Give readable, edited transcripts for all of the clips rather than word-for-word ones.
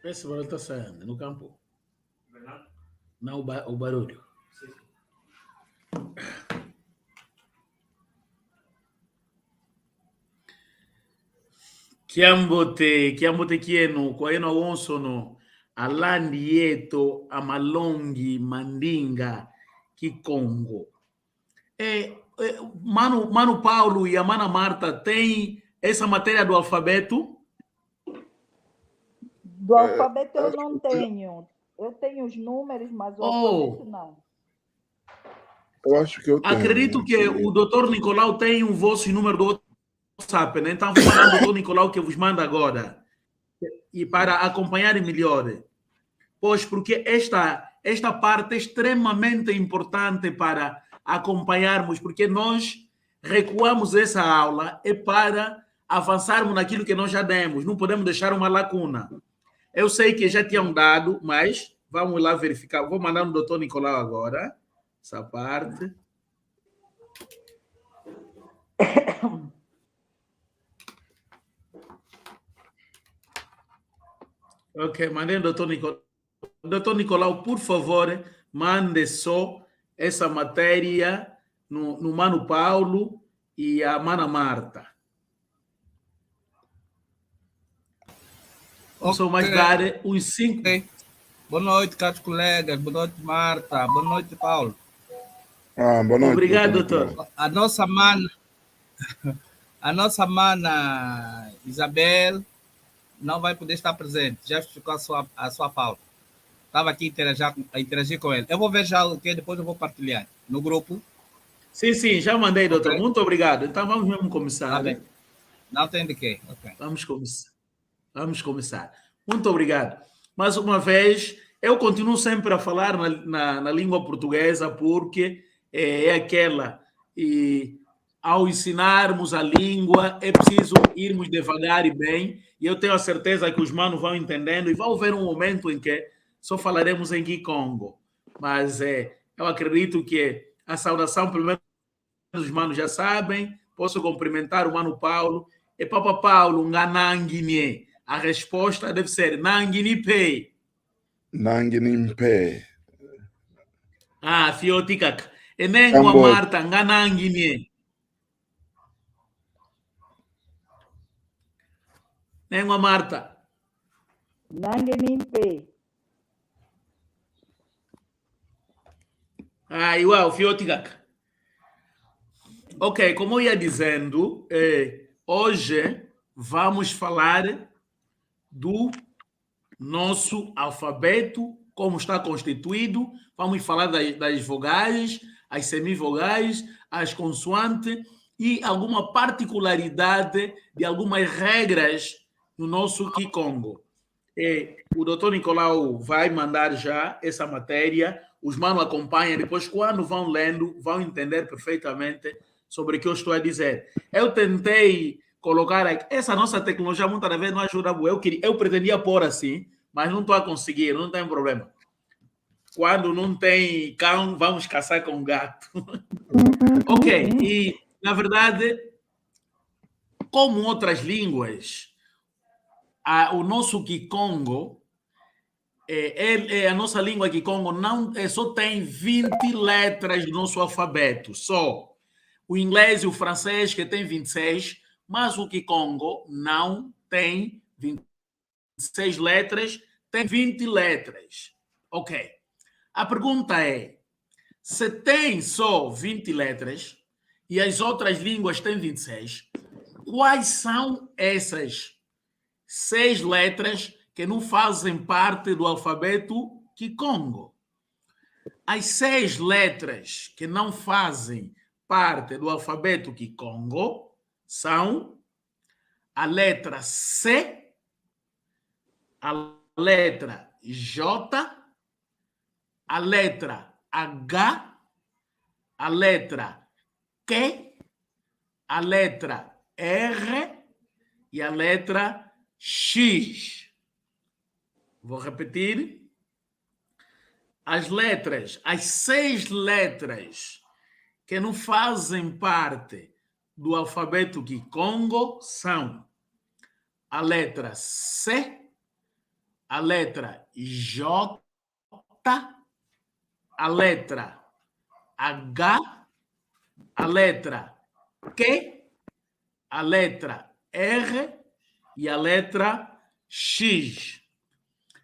Esse barulho está saindo no campo. Não, o barulho. Kiambote kieno, kwa eno wonsono, alandi yeto, amalongi, mandinga, kikongo. Mano Paulo e a Mana Marta tem essa matéria do alfabeto? Do alfabeto eu não tenho. Eu tenho os números, mas o alfabeto não. Eu acho que eu tenho. Acredito que o doutor Nicolau tem o vosso número do WhatsApp, né? Então vou mandar o doutor Nicolau que vos manda agora. E para acompanharem melhor. Pois, porque esta parte é extremamente importante para acompanharmos, porque nós recuamos essa aula é para avançarmos naquilo que nós já demos. Não podemos deixar uma lacuna. Eu sei que já tinham dado, mas vamos lá verificar. Vou mandar no doutor Nicolau agora, essa parte. Ok, mandei no doutor Nicolau. Doutor Nicolau, por favor, mande só essa matéria no Mano Paulo e a Mana Marta. Okay. Só mais dar uns 5. Okay. Boa noite, caros colegas. Boa noite, Marta. Boa noite, Paulo. Boa noite. Obrigado, doutor. A nossa mana Isabel não vai poder estar presente. Já ficou a sua pauta. Estava aqui a interagir com ele. Eu vou ver já o que depois eu vou partilhar no grupo. Sim, já mandei, doutor. Okay. Muito obrigado. Então vamos mesmo começar. Tá bem. Não tem de quê. Okay. Vamos começar. Muito obrigado. Mais uma vez, eu continuo sempre a falar na língua portuguesa porque é aquela. E ao ensinarmos a língua, é preciso irmos devagar e bem. E eu tenho a certeza que os manos vão entendendo e vai haver um momento em que só falaremos em Kikongo. Mas eu acredito que a saudação, pelo menos os manos já sabem. Posso cumprimentar o Mano Paulo. E Papa Paulo, Ngananguinhe. A resposta deve ser Nanguinipe. Nanguinipe. Fiotikak. E Nengua Marta, Ngananguinhe. Nengua Marta. Nanguinipe. Igual, Fiotikak. Ok, como eu ia dizendo, hoje vamos falar do nosso alfabeto, como está constituído. Vamos falar das vogais, as semivogais, as consoantes e alguma particularidade de algumas regras no nosso Kikongo. O doutor Nicolau vai mandar já essa matéria. Os manos acompanham, depois quando vão lendo, vão entender perfeitamente sobre o que eu estou a dizer. Eu tentei colocar aqui, essa nossa tecnologia muitas vezes não ajuda. Eu pretendia pôr assim, mas não estou a conseguir, não tem problema. Quando não tem cão, vamos caçar com gato. Ok, e na verdade, como outras línguas, o nosso Kikongo, a nossa língua Kikongo não, só tem 20 letras no nosso alfabeto, só. O inglês e o francês que tem 26, mas o Kikongo não tem 26 letras, tem 20 letras. Ok. A pergunta é, se tem só 20 letras e as outras línguas têm 26, quais são essas 6 letras que não fazem parte do alfabeto Kikongo? As 6 letras que não fazem parte do alfabeto Kikongo são a letra C, a letra J, a letra H, a letra Q, a letra R e a letra X. Vou repetir. As 6 letras que não fazem parte do alfabeto Kikongo são a letra C, a letra J, a letra H, a letra Q, a letra R e a letra X.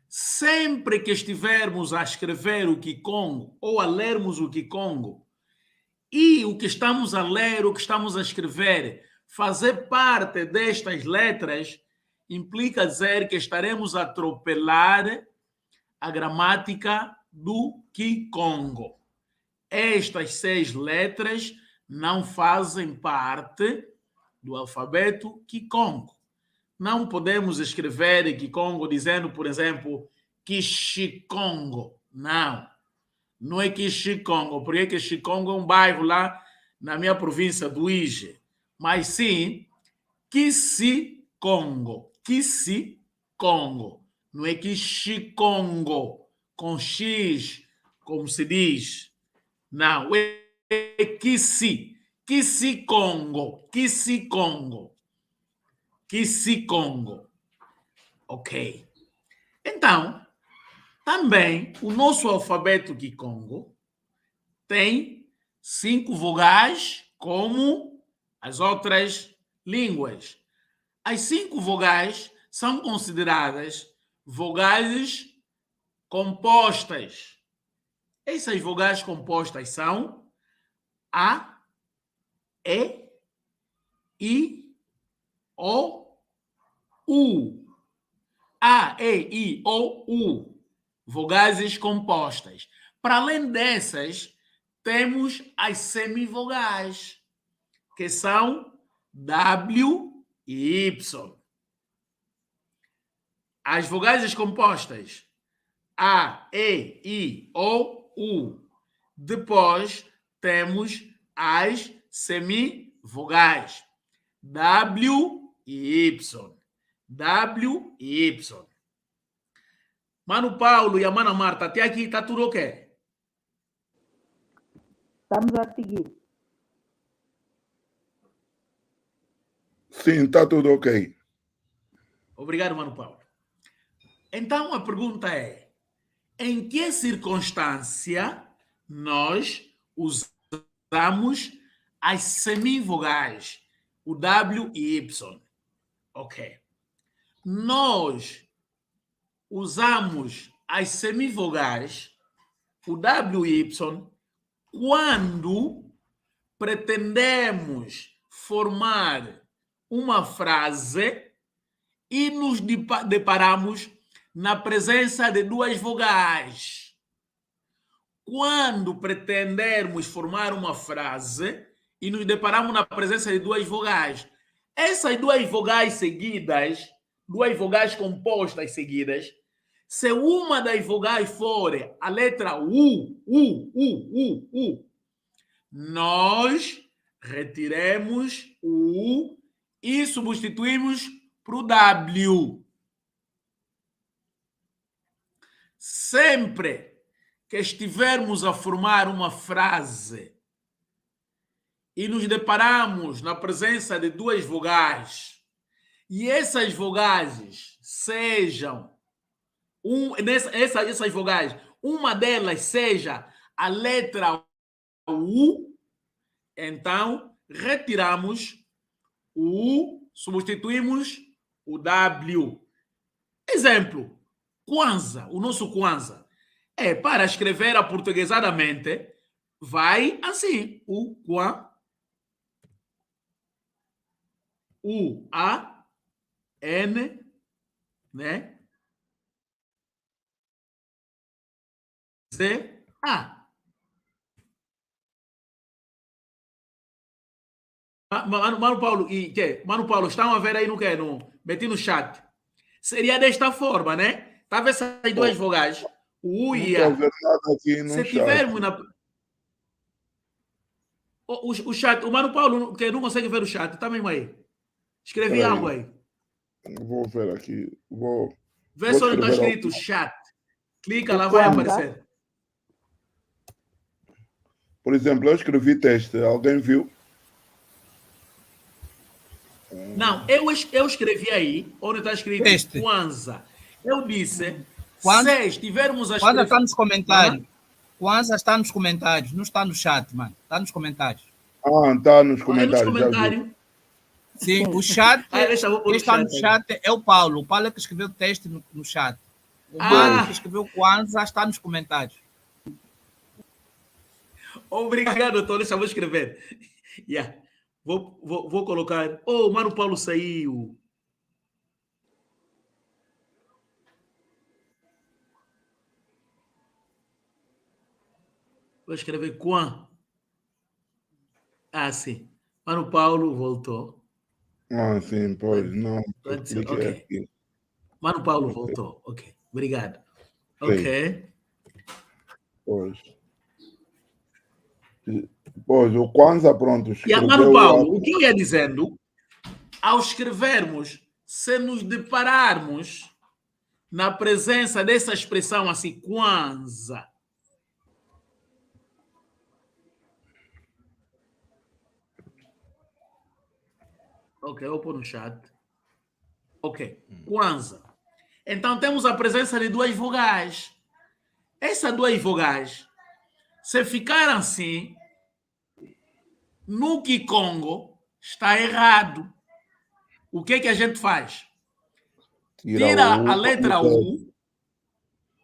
Sempre que estivermos a escrever o Kikongo ou a lermos o Kikongo e o que estamos a ler, o que estamos a escrever, fazer parte destas letras, implica dizer que estaremos a atropelar a gramática do Kikongo. Estas 6 letras não fazem parte do alfabeto Kikongo. Não podemos escrever Kikongo dizendo, por exemplo, Kishikongo. Não. Não é Kishikongo, porque Kishikongo é um bairro lá na minha província do Ije. Mas sim, Kisikongo. Kisikongo. Não é Kishikongo, com X, como se diz. Não, é Kisi. Kisikongo. Kisikongo. Kisikongo. Ok. Então, também o nosso alfabeto Kikongo tem 5 vogais como as outras línguas. As 5 vogais são consideradas vogais compostas. Essas vogais compostas são A, E, I, O, U. A, E, I, O, U. Vogais compostas. Para além dessas, temos as semivogais, que são W e Y. As vogais compostas A, E, I, O, U. Depois temos as semivogais W e Y. W e Y. Mano Paulo e a Mana Marta, até aqui está tudo ok? Estamos a seguir. Sim, está tudo ok. Obrigado, Mano Paulo. Então a pergunta é: em que circunstância nós usamos as semivogais, o W e Y? Ok. Nós usamos as semivogais, o W e Y, quando pretendemos formar uma frase e nos deparamos na presença de 2 vogais. Quando pretendermos formar uma frase e nos deparamos na presença de 2 vogais, essas 2 vogais seguidas, 2 vogais compostas seguidas, se uma das vogais for a letra U, nós retiremos o U e substituímos por o W. Sempre que estivermos a formar uma frase e nos deparamos na presença de 2 vogais e essas vogais sejam essas vogais, uma delas seja a letra U, então retiramos o U, substituímos o W. Exemplo, Kwanza, o nosso Kwanza. Para escrever aportuguesadamente, vai assim, o Kwan, U, A, N, né? Z, A. Mano Paulo, Mano Paulo, estão a ver aí no quê? Meti no chat. Seria desta forma, né? Tá vendo essas 2 vogais? O U e A. Não estou a ver nada aqui no Se chat. tivermos na... O chat, o Mano Paulo, que não consegue ver o chat, tá mesmo aí. Escrevi algo aí. Vou ver aqui. Vê se onde está escrito chat. Clica lá, vai aparecer. Por exemplo, eu escrevi teste. Alguém viu? Não, eu escrevi aí, onde está escrito Teste. Kwanza. Eu disse, Quando- se estivermos a Kwanza escrever... está nos comentários. Kwanza está nos comentários, não está no chat, mano. Está nos comentários. Ah, tá nos É nos comentários, já vi. comentários. Sim, o chat, Deixa eu pôr quem no está no chat. chat é o Paulo. O Paulo é que escreveu o texto no chat. O Ah. Mário que escreveu Kwanza está nos comentários. Obrigado, doutor. Deixa eu escrever. Yeah. Vou colocar... Oh, o Mano Paulo saiu. Vou escrever Quan. Ah, sim. Mano Paulo voltou. Ah, sim, pois, não. Eu Pode ser, cliquei ok. aqui. Mano Paulo voltou. Ok. Obrigado. Sim. Ok. Pois. Pois, o Kwanza, pronto, E a escreveu... Mano Paulo, o que eu ia dizendo, ao escrevermos, se nos depararmos na presença dessa expressão assim, Kwanza, ok, eu vou pôr no chat. Ok, Kwanza. Então temos a presença de duas vogais. Essas duas vogais, se ficar assim, no Kikongo, está errado. O que que a gente faz? Tira o a U, letra U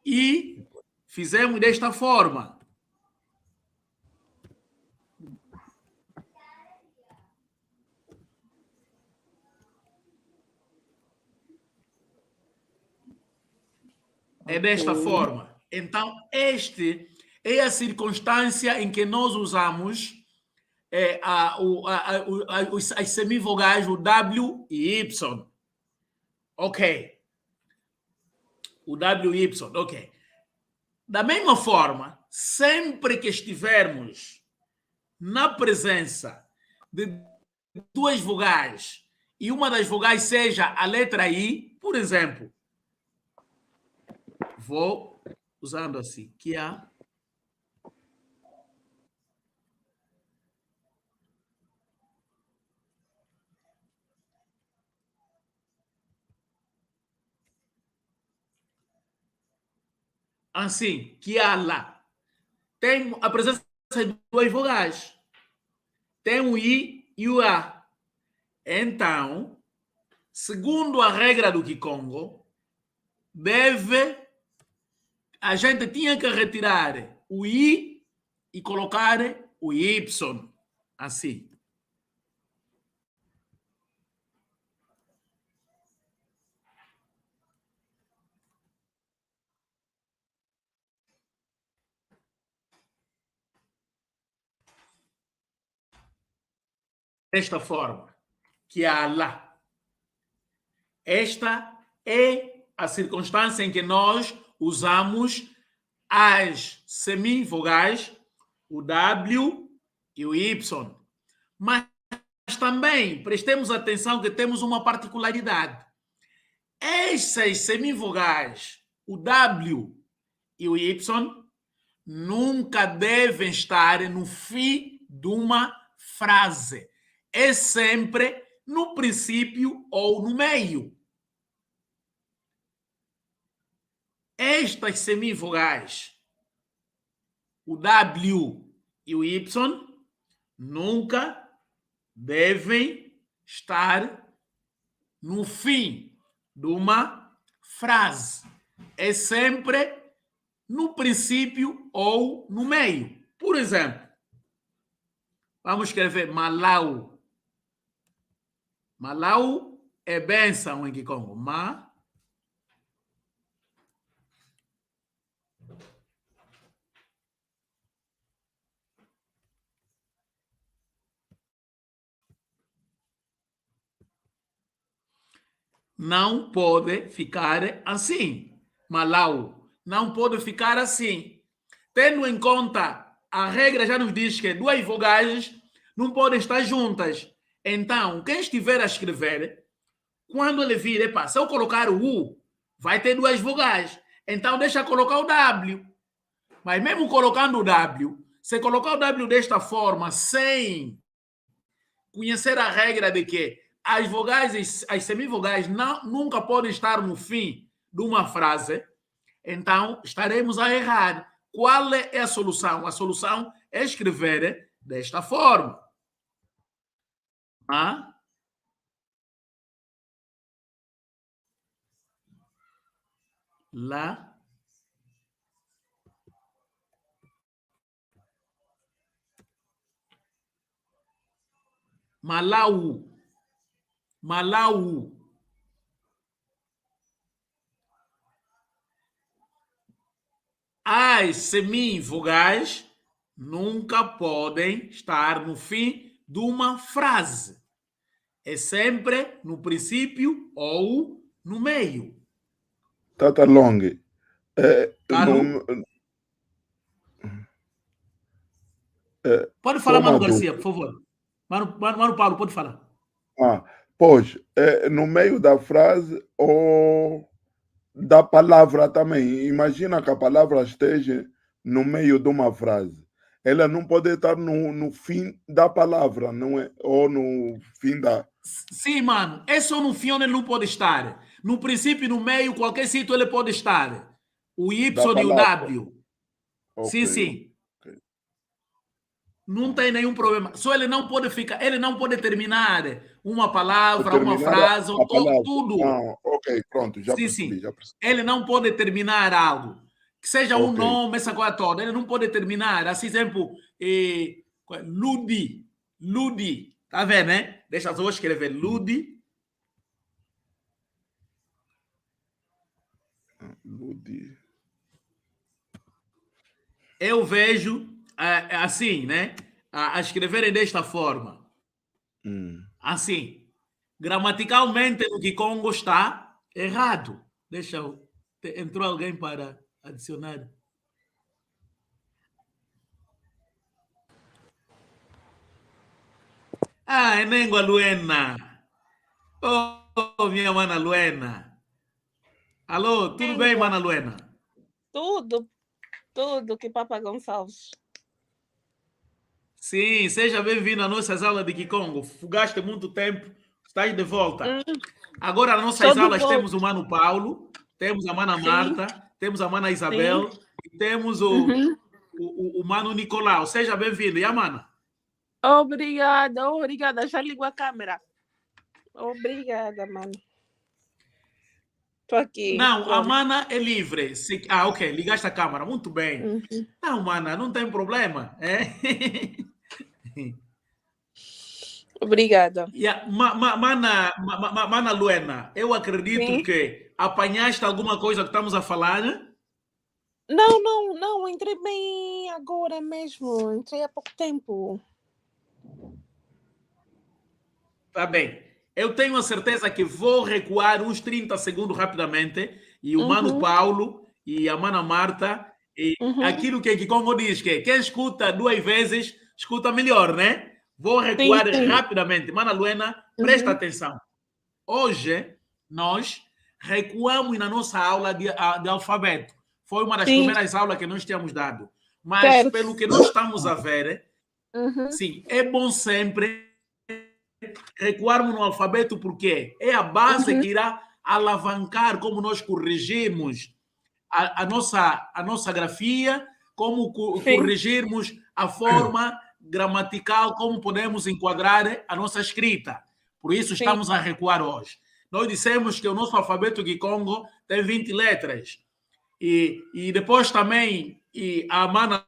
e fizemos desta forma. É desta Ok. forma. Então, este é a circunstância em que nós usamos as semivogais, o W e Y. Ok. O W e Y, ok. Da mesma forma, sempre que estivermos na presença de duas vogais e uma das vogais seja a letra I, por exemplo, vou usando assim, que é assim, que é lá. Tem a presença de duas vogais. Tem o I e o A. Então, segundo a regra do Kikongo, a gente tinha que retirar o I e colocar o Y. Assim. Desta forma, que é lá. Esta é a circunstância em que nós usamos as semivogais, o W e o Y. Mas também prestemos atenção que temos uma particularidade. Essas semivogais, o W e o Y, nunca devem estar no fim de uma frase. É sempre no princípio ou no meio. Estas semivogais, o W e o Y, nunca devem estar no fim de uma frase. É sempre no princípio ou no meio. Por exemplo, vamos escrever Malau. Malau é bênção em Kikongo. Não pode ficar assim. Malau não pode ficar assim. Tendo em conta, a regra já nos diz que duas vogais não podem estar juntas. Então, quem estiver a escrever, quando ele vir, epa, se eu colocar o U, vai ter duas vogais. Então, deixa colocar o W. Mas mesmo colocando o W, se colocar o W desta forma, sem conhecer a regra de que as vogais, as semivogais nunca podem estar no fim de uma frase, então estaremos a errar. Qual é a solução? A solução é escrever desta forma. Lá. Malau. Malau. As semivogais nunca podem estar no fim de uma frase. É sempre no princípio ou no meio. Tata Long. Pode falar, Mano Garcia, por favor. Mano Paulo, pode falar. Pois, no meio da frase ou da palavra também. Imagina que a palavra esteja no meio de uma frase. Ela não pode estar no fim da palavra, não é? Ou no fim da... Sim, mano. É só no fim onde ele não pode estar. No princípio, no meio, qualquer sítio ele pode estar. O Y e o W. Okay. Sim. Okay. Não tem nenhum problema. Só ele não pode ficar, ele não pode terminar uma palavra, uma frase, tudo. Ok, pronto, já percebi. Ele não pode terminar algo. Que seja um nome, essa coisa toda. Ele não pode terminar. Assim, exemplo, Ludi. Ludi. Tá vendo, né? Deixa eu escrever. Ludi. Ludi. Eu vejo assim, né? A escreverem desta forma. Assim. Gramaticalmente, no Kikongo está errado. Deixa eu... Entrou alguém para adicionar? É Nengo Luena. Oh, minha mana Luena. Alô, tudo bem, mana Luena? Tudo, que Papa Gonçalves. Sim, seja bem-vindo às nossas aulas de Kikongo. Fugaste muito tempo, estás de volta. Agora, nas nossas aulas, temos o Mano Paulo, temos a Mana Marta, temos a Mana Isabel e temos o Mano Nicolau. Seja bem-vindo. E a Mana? Obrigada. Já ligou a câmera. Obrigada, mano. Estou aqui. Não, a Mana é livre. Ok, ligaste a câmera. Muito bem. Não, Mana, não tem problema. Obrigada. Mana Luena, eu acredito que apanhaste alguma coisa que estamos a falar, né? Não, entrei bem agora mesmo. Entrei há pouco tempo. Tá bem. Eu tenho a certeza que vou recuar uns 30 segundos rapidamente e o Mano Paulo e a Mana Marta, e aquilo que Kikongo diz, que quem escuta 2 vezes, escuta melhor, né? Vou recuar rapidamente. Mana Luena, presta atenção. Hoje, nós recuamos na nossa aula de alfabeto. Foi uma das primeiras aulas que nós tínhamos dado. Mas, pelo que nós estamos a ver, sim, é bom sempre recuarmos no alfabeto, porque é a base que irá alavancar como nós corrigimos a nossa grafia, como corrigirmos a forma gramatical, como podemos enquadrar a nossa escrita. Por isso estamos a recuar hoje. Nós dissemos que o nosso alfabeto Kikongo tem 20 letras. E depois também a Mana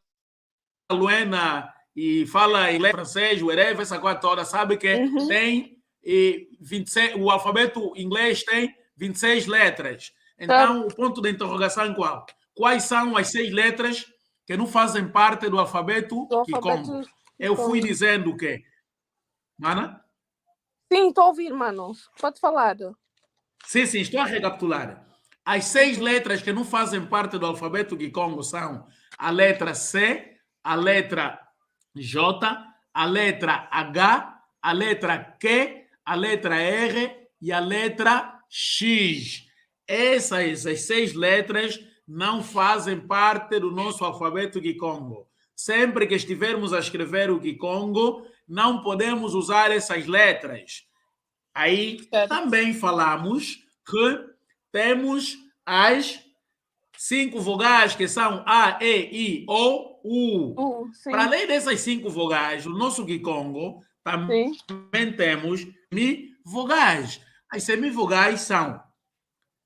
Luena e fala inglês, francês, o Ereva, essa coisa toda, sabe que tem 26, o alfabeto inglês tem 26 letras. Então, o ponto de interrogação é qual? Quais são as 6 letras que não fazem parte do alfabeto Kikongo? Eu fui dizendo que... Mana? Sim, estou a ouvir, mano. Pode falar. Sim, estou a recapitular. As 6 letras que não fazem parte do alfabeto Kikongo são a letra C, a letra J, a letra H, a letra Q, a letra R e a letra X. Essas as 6 letras não fazem parte do nosso alfabeto Kikongo. Sempre que estivermos a escrever o Kikongo, não podemos usar essas letras. Aí também falamos que temos as 5 vogais que são A, E, I, O, U. Sim. Para além dessas 5 vogais, no nosso Kikongo também temos semivogais. As semivogais são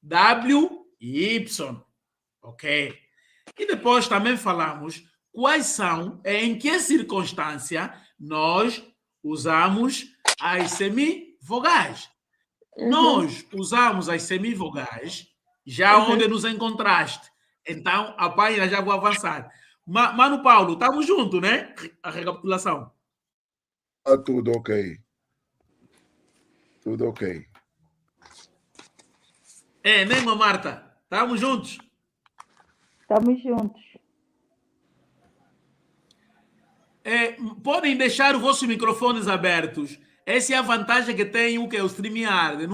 W e Y. Ok? E depois também falamos quais são, em que circunstância nós usamos as semivogais. Nós usamos as semivogais já onde nos encontraste. Então, a página já vou avançar. Mano Paulo, estamos juntos, né? A recapitulação. Tá tudo ok. Tudo ok. Né, Marta? Estamos juntos? Estamos juntos. Podem deixar os vossos microfones abertos. Essa é a vantagem que tem o StreamYard.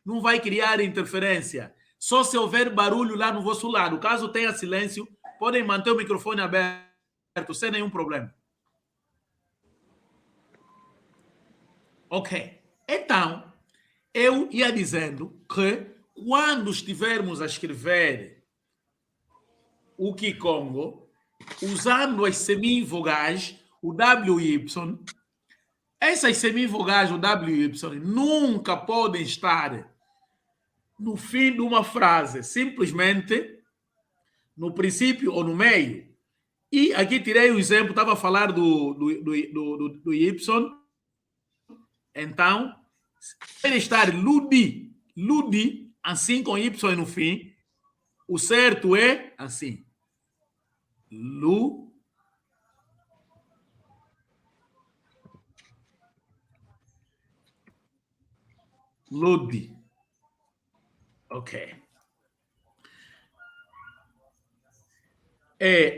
Não vai criar interferência. Só se houver barulho lá no vosso lado. Caso tenha silêncio, podem manter o microfone aberto sem nenhum problema. Ok. Então, eu ia dizendo que quando estivermos a escrever o Kikongo, usando as semivogais, o W e Y, essas semivogais, o W e Y, nunca podem estar no fim de uma frase, simplesmente no princípio ou no meio. E aqui tirei o exemplo, estava a falar do Y. Então, ele estar ludi, assim com Y no fim, o certo é assim. Ludi. Ok.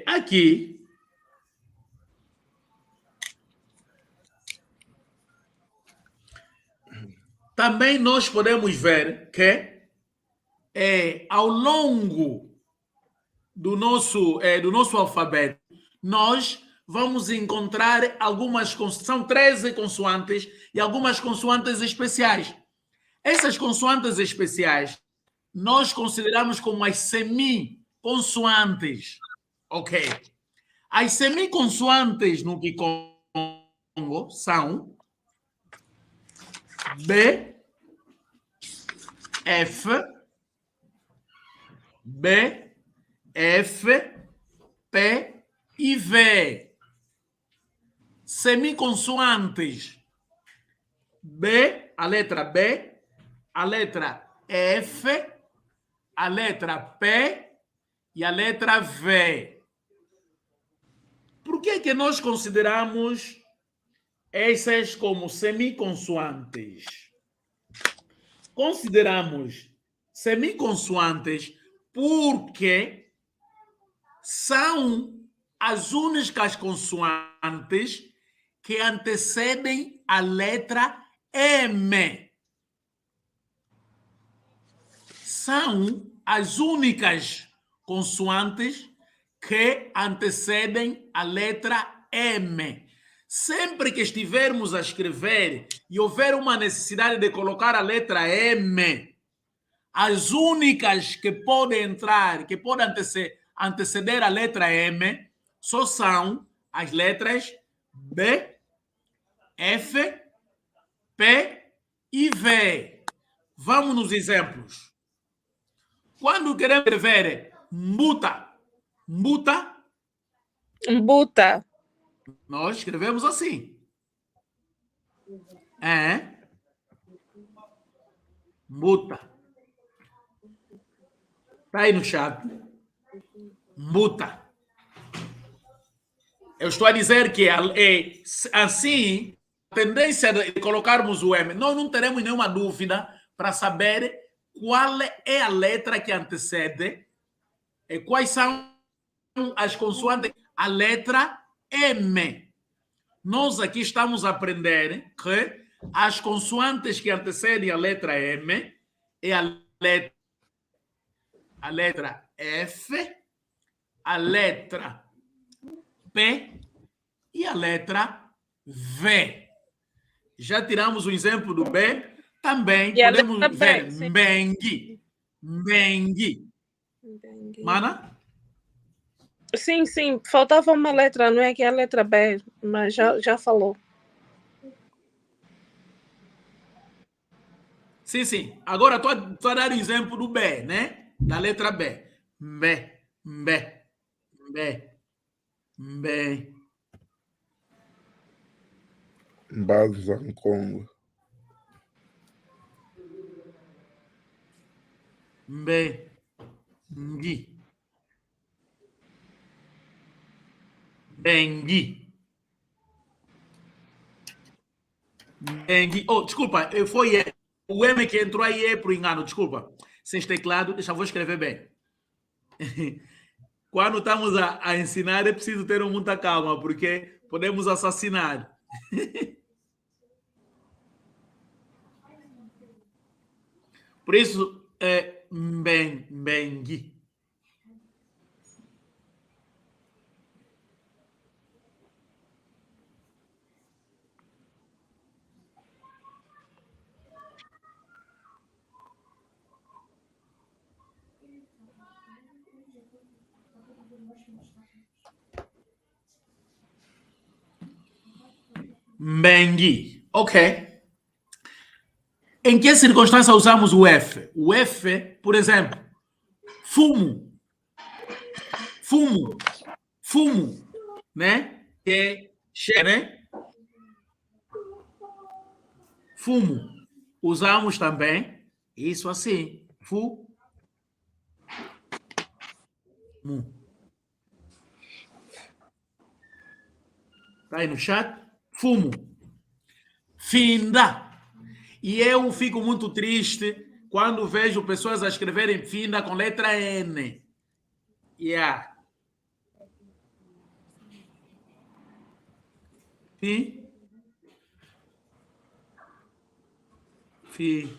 Aqui também nós podemos ver que ao longo do nosso alfabeto, nós vamos encontrar são 13 consoantes e algumas consoantes especiais. Essas consoantes especiais nós consideramos como as semiconsoantes. Ok. As semiconsoantes no Kikongo são B, F, P e V. Semiconsoantes B, a letra B, a letra F, a letra P e a letra V. Por que nós consideramos essas como semiconsoantes? Consideramos semiconsoantes porque são as únicas consoantes que antecedem a letra M. São as únicas consoantes que antecedem a letra M. Sempre que estivermos a escrever e houver uma necessidade de colocar a letra M, as únicas que podem entrar, que podem anteceder a letra M, só são as letras B, F, P e V. Vamos nos exemplos. Quando queremos escrever mbuta, nós escrevemos assim. Mbuta. Está aí no chat. Mbuta. Eu estou a dizer que assim, a tendência de colocarmos o M, nós não teremos nenhuma dúvida para saber qual é a letra que antecede e quais são as consoantes. A letra M. Nós aqui estamos a aprender que as consoantes que antecedem a letra M é a letra F, a letra P e a letra V. Já tiramos o exemplo do B. Também podemos ver Mbengi. Mana? Sim, sim. Faltava uma letra, não é que é a letra B, mas já falou. Sim, sim. Agora estou a dar o exemplo do B, né? Da letra B. B, B, B, B. Bazancongo. B, Ngui. Bengui. Bengui. Oh, desculpa, foi o M que entrou aí é por engano, desculpa. Sem teclado, deixa eu vou escrever bem. Quando estamos a ensinar, é preciso ter muita calma, porque podemos assassinar. Por isso, é Bengui. Bengui. Ok. Em que circunstância usamos o F? O F, por exemplo, fumo. Fumo. Fumo. Né? Que é, né? Fumo. Usamos também isso assim. Fumo. Tá aí no chat? Fumo. Finda. E eu fico muito triste quando vejo pessoas a escreverem finda com letra N. Yeah. Fi. Fi.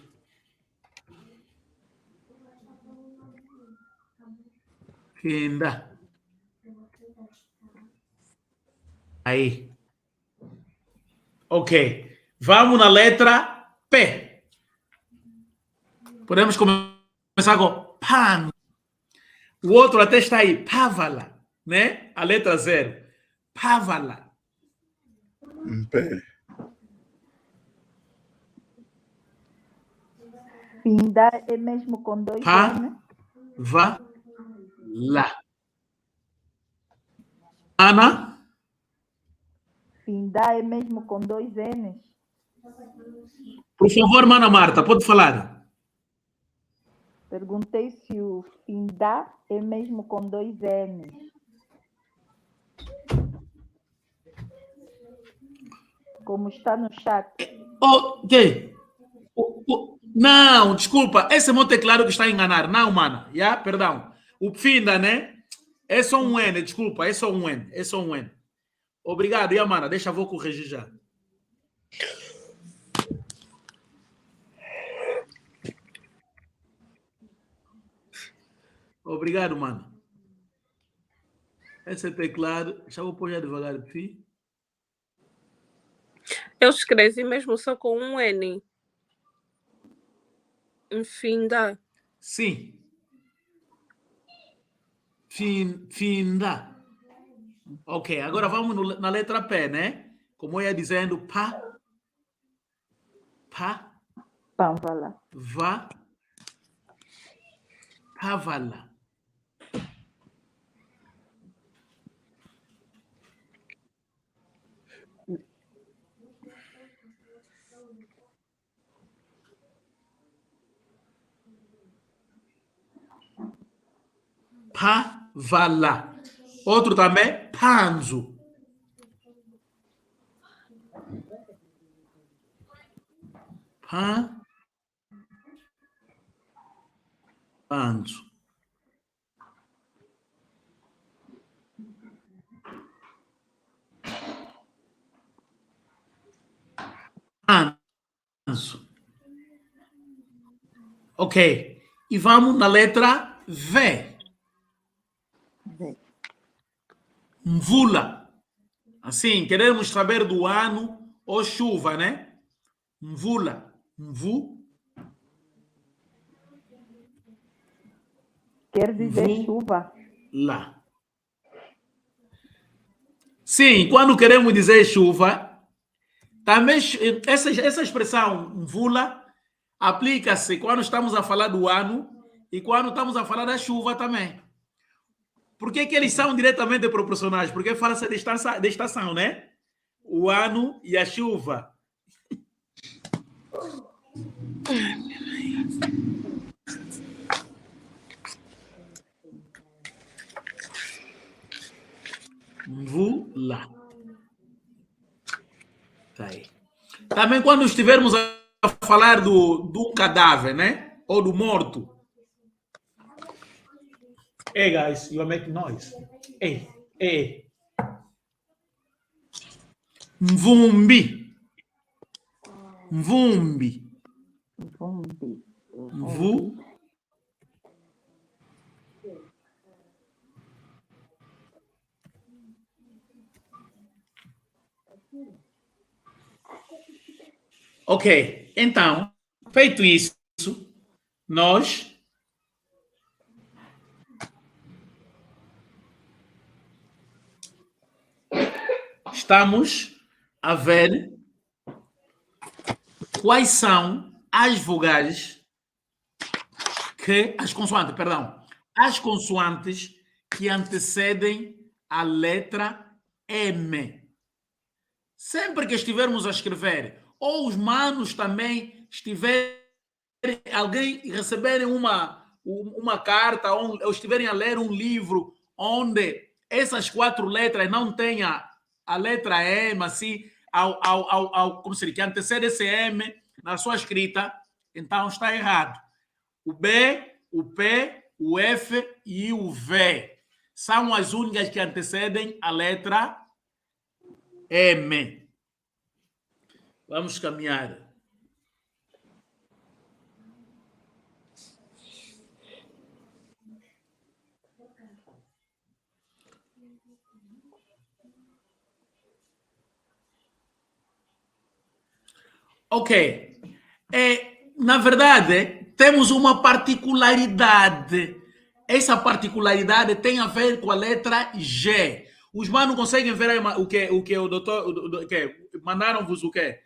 Finda. Aí. Ok. Vamos na letra P. Podemos começar com pan. O outro até está aí, pávala, né? A letra 0. Pávala. Pé. Finda é mesmo com dois Pá, N? va, lá. Ana? Finda é mesmo com dois N's? Por favor, Mana Marta, pode falar. Perguntei se o finda é mesmo com dois N's. Como está no chat. Ok. Não, desculpa. Esse é meu teclado que está a enganar. Não, Mana. Yeah? Perdão. O finda, né? É só um N, desculpa. É só um N. É só um N. Obrigado, Mana. Deixa eu vou corrigir já. Obrigado, mano. Esse teclado, deixa eu pôr já devagar aqui. Eu escrevi mesmo só com um N. Finda. Sim. Finda. Ok, agora vamos na letra P, né? Como eu ia dizendo, pá, Pamvala. va, pavala. Pavala. Outro também, panzo. Panzo. Panzo. Ok. E vamos na letra V. Mvula. Assim, queremos saber do ano ou chuva, né? Mvula. Mvu. Quer dizer chuva. Lá. Sim, quando queremos dizer chuva, também essa expressão vula aplica-se quando estamos a falar do ano e quando estamos a falar da chuva também. Por que eles são diretamente proporcionais? Porque fala-se de estação, né? O ano e a chuva. Vula. Tá aí. Também quando estivermos a falar do cadáver, né? Ou do morto. Hey guys, you are making noise. Hey, hey. Mvumbi. Mvumbi. Vumbi. Mvu. Ok, então, feito isso, nós estamos a ver quais são as vogais que, as consoantes que antecedem a letra M. Sempre que estivermos a escrever, ou os manos também estiverem, alguém receberem uma carta, ou estiverem a ler um livro onde essas 4 letras não tenha a letra M, assim, como se diz, que antecede esse M na sua escrita, então está errado. O B, o P, o F e o V são as únicas que antecedem a letra M. Vamos caminhar. Ok. Na verdade, temos uma particularidade. Essa particularidade tem a ver com a letra G. Os manos conseguem ver o que o doutor... Mandaram-vos o quê?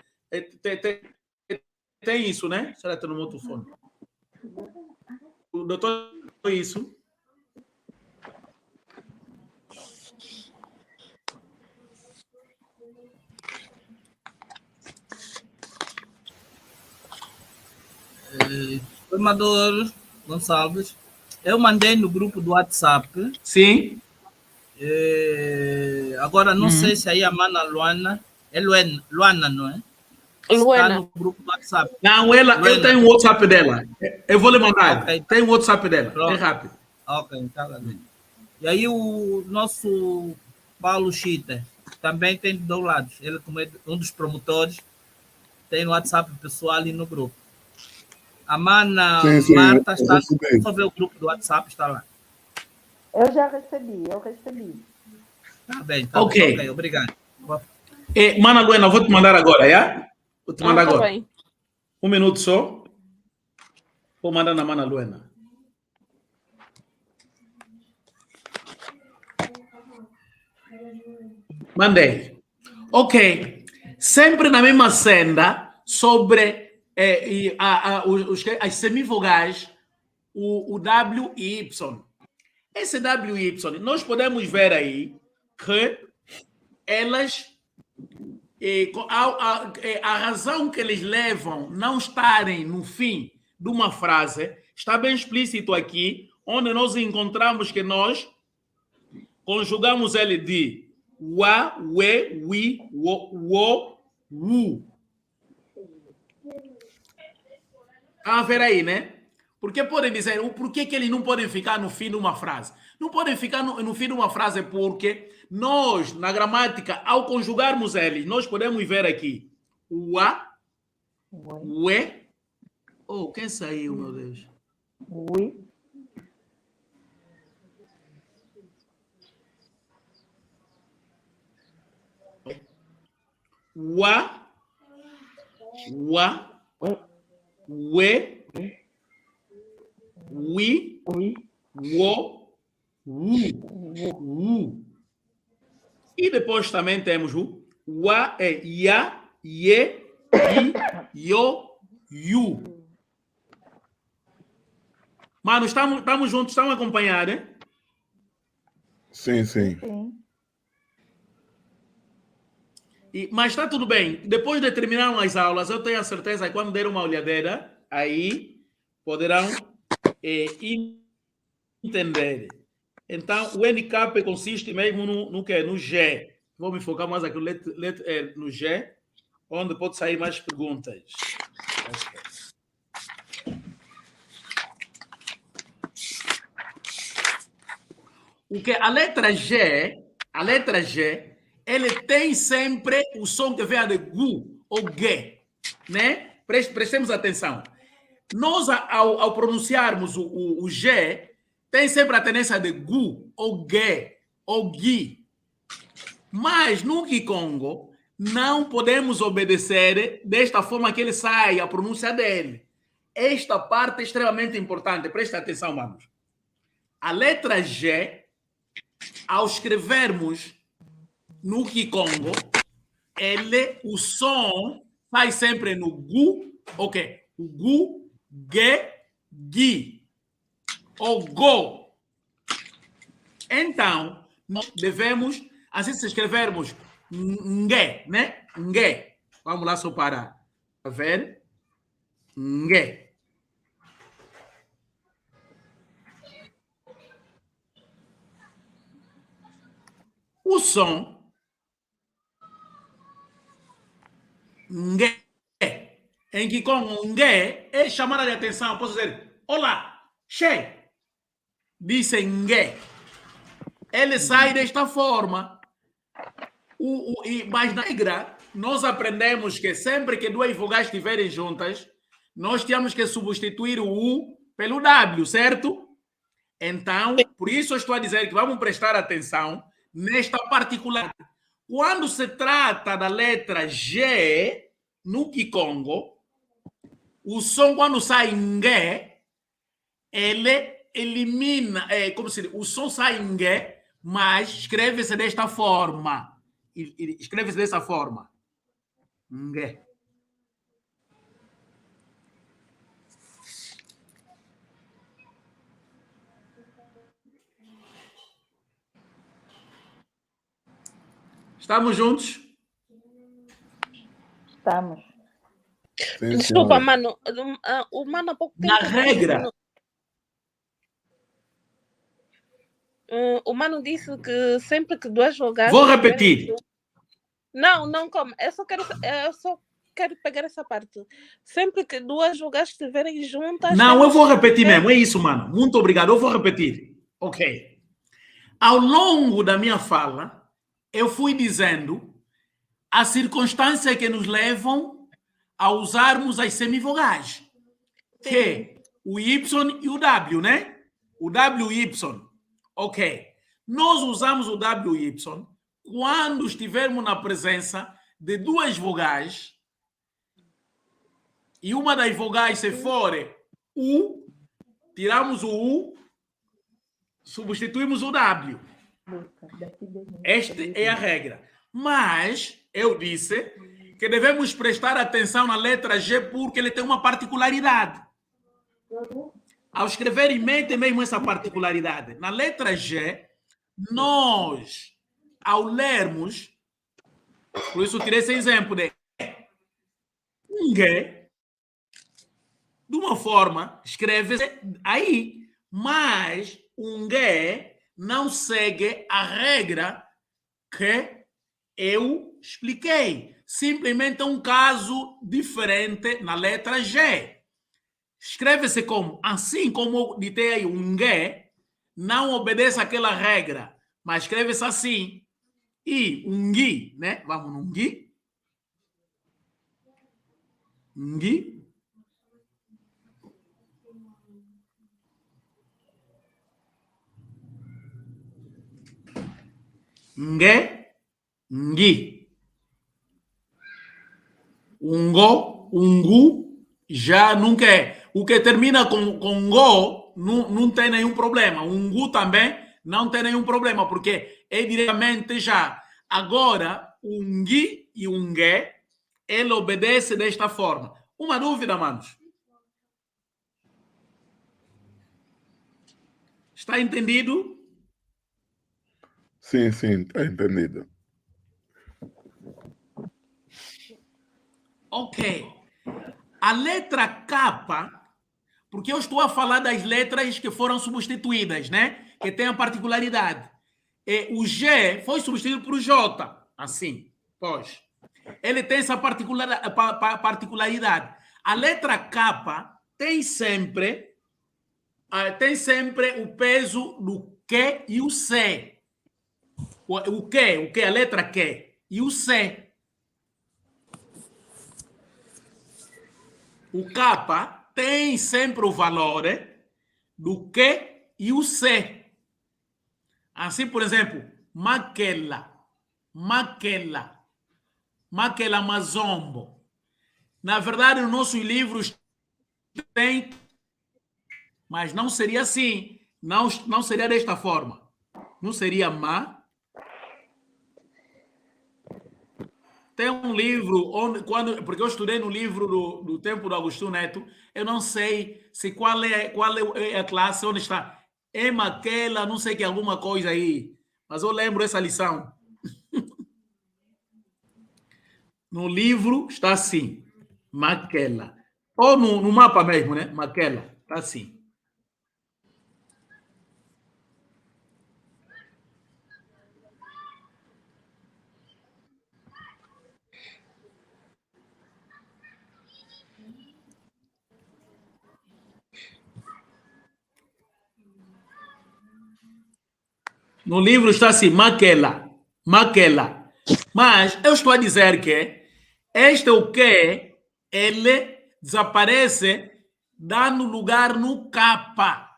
Tem isso, né? Será que está no outro fone? O doutor, isso? Formador Gonçalves, eu mandei no grupo do WhatsApp. Sim. Agora não sei se aí a mana Luana, é Luana, não é? Luana. Está no grupo do WhatsApp. Não, eu tenho o WhatsApp dela. Eu vou lhe mandar. Okay. Tem o WhatsApp dela. Pronto. É rápido. Ok, tá lá dentro. E aí o nosso Paulo Chita também tem do lado. Ele, como é um dos promotores, tem no WhatsApp pessoal ali no grupo. A mana Sim, Marta está. Só ver o grupo do WhatsApp, está lá. Eu já recebi. Tá bem, tá Ok. bem. Ok, obrigado. Mana Luana, vou te mandar agora, já? Vou te mandar agora. Tá bem. Um minuto só. Vou mandar na Mana Luana. Mandei. Ok. Sempre na mesma senda sobre as semivogais, o W e Y. Esse W e Y, nós podemos ver aí que elas, a razão que eles levam não estarem no fim de uma frase, está bem explícito aqui, onde nós encontramos que nós conjugamos ele de wa, we, we, wo, wu. A ver aí, né? Porque podem dizer, por que eles não podem ficar no fim de uma frase? Não podem ficar no fim de uma frase porque nós, na gramática, ao conjugarmos eles, nós podemos ver aqui o a, o e. Oh, quem saiu, meu Deus? Ui. Wa, we, we, wo, u. E depois também temos o wa, ya, ye, yi, yo, yu. Mano, estamos juntos, estão a acompanhar, né? Sim, sim. Sim. Mas está tudo bem. Depois de terminar as aulas, eu tenho a certeza que quando der uma olhadeira, aí poderão entender. Então, o handicap consiste mesmo no quê? No G. Vou me focar mais aqui no G, onde pode sair mais perguntas. O que a letra G, ele tem sempre o som que vem de gu ou ge, né? Prestemos atenção. Nós, ao pronunciarmos o G, tem sempre a tendência de gu ou ge ou gui. Mas no Kikongo, não podemos obedecer desta forma que ele sai, a pronúncia dele. Esta parte é extremamente importante. Presta atenção, manos. A letra G, ao escrevermos no Kikongo, o som sai sempre no gu, ok? O gu, ge, gi, ou go. Então, nós devemos, assim se escrevermos nge, né? Nge. Vamos lá só para ver. Nge. O som nge, em que com nge é chamada de atenção. Posso dizer, olá, che, disse nge. Ele sai desta forma. Mas na regra, nós aprendemos que sempre que duas vogais estiverem juntas, nós temos que substituir o U pelo W, certo? Então, por isso eu estou a dizer que vamos prestar atenção nesta particularidade. Quando se trata da letra G, no Kikongo, o som quando sai nge, ele elimina, como se diz, o som sai nge, mas escreve-se desta forma. Escreve-se dessa forma. Nge. Estamos juntos? Estamos. Sim, Desculpa, senhora. mano. O mano há pouco tempo. Na regra. O mano disse que sempre que duas vogais. Vou repetir. Não, como? Eu só quero pegar essa parte. Sempre que duas vogais estiverem juntas. Não, eu vou repetir mesmo. É isso, mano. Muito obrigado. Eu vou repetir. Ok. Ao longo da minha fala, eu fui dizendo a circunstância que nos levam a usarmos as semivogais. Que o Y e o W, né? O W e Y. Ok. Nós usamos o W e Y quando estivermos na presença de duas vogais e uma das vogais, se for U, tiramos o U, substituímos o W. Esta é a regra. Mas eu disse que devemos prestar atenção na letra G porque ele tem uma particularidade. Ao escrever em mente mesmo essa particularidade. Na letra G, nós, ao lermos, por isso eu tirei esse exemplo de nge, de uma forma, escreve-se aí, mas o nge não segue a regra que eu expliquei. Simplesmente é um caso diferente na letra G. Escreve-se como, assim como eu ditei aí, o nge não obedece àquela regra, mas escreve-se assim. E ngui, né? Vamos no ngui. Ngui. Nge, ngui. Ungo, ungu, já nunca é. O que termina com go não tem nenhum problema. O ngu também não tem nenhum problema, porque é diretamente já. Agora, o ngui e o ngue, ele obedece desta forma. Uma dúvida, manos? Está entendido? Sim, sim, está entendido. Ok. A letra K, porque eu estou a falar das letras que foram substituídas, né? Que tem a particularidade. O G foi substituído por J, assim, pois. Ele tem essa particularidade. A letra K tem sempre o peso do Q e o C. O Q, a letra Q e o C. O K tem sempre o valor do Q e o C. Assim, por exemplo, Maquela, Mazombo. Na verdade, nos nossos livros tem, mas não seria assim. Não seria desta forma. Não seria ma. Tem um livro, porque eu estudei no livro do tempo do Agostinho Neto, eu não sei se qual é a classe, onde está. É Maquela, não sei que alguma coisa aí. Mas eu lembro essa lição. No livro está assim, Maquela. Ou no mapa mesmo, né? Maquela, está assim. No livro está assim, Maquela. Mas eu estou a dizer que este o que ele desaparece dando lugar no capa.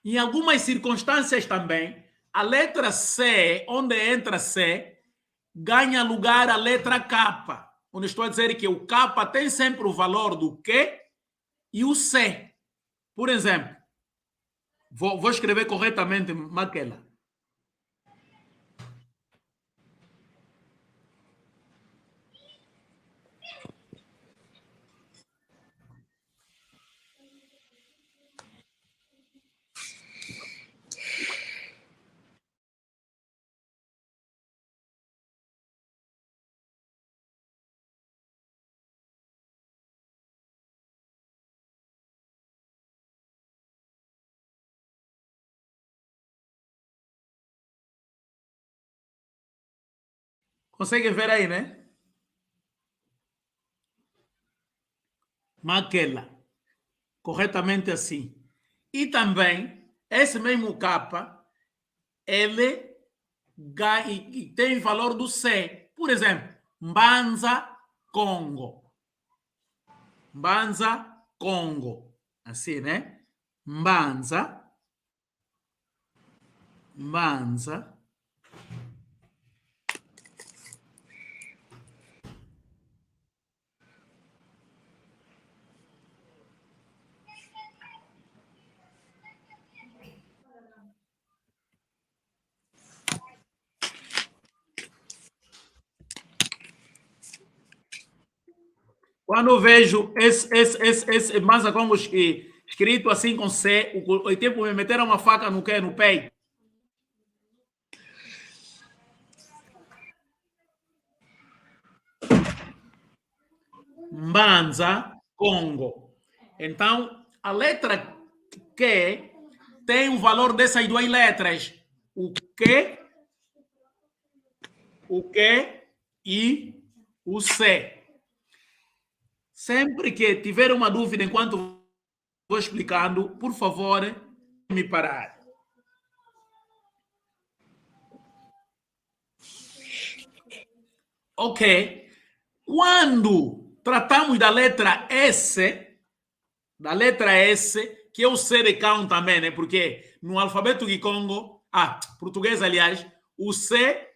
Em algumas circunstâncias também, a letra C, onde entra C, ganha lugar a letra K. Onde estou a dizer que o K tem sempre o valor do Q e o C. Por exemplo, vou escrever corretamente Maquela. Conseguem ver aí, né? Maquela. Corretamente assim. E também, esse mesmo capa, ele tem valor do C. Por exemplo, Mbanza, Congo. Assim, né? Mbanza. Quando eu vejo esse Mbanza Congo escrito assim com C, o tempo me meter uma faca no peito. Mbanza, Congo. Então, a letra Q tem o valor dessas duas letras. O Q e o C. Sempre que tiver uma dúvida enquanto vou explicando, por favor, me parar. Ok. Quando tratamos da letra S, que é o C de cão também, né? Porque no alfabeto de Congo, português, aliás, o C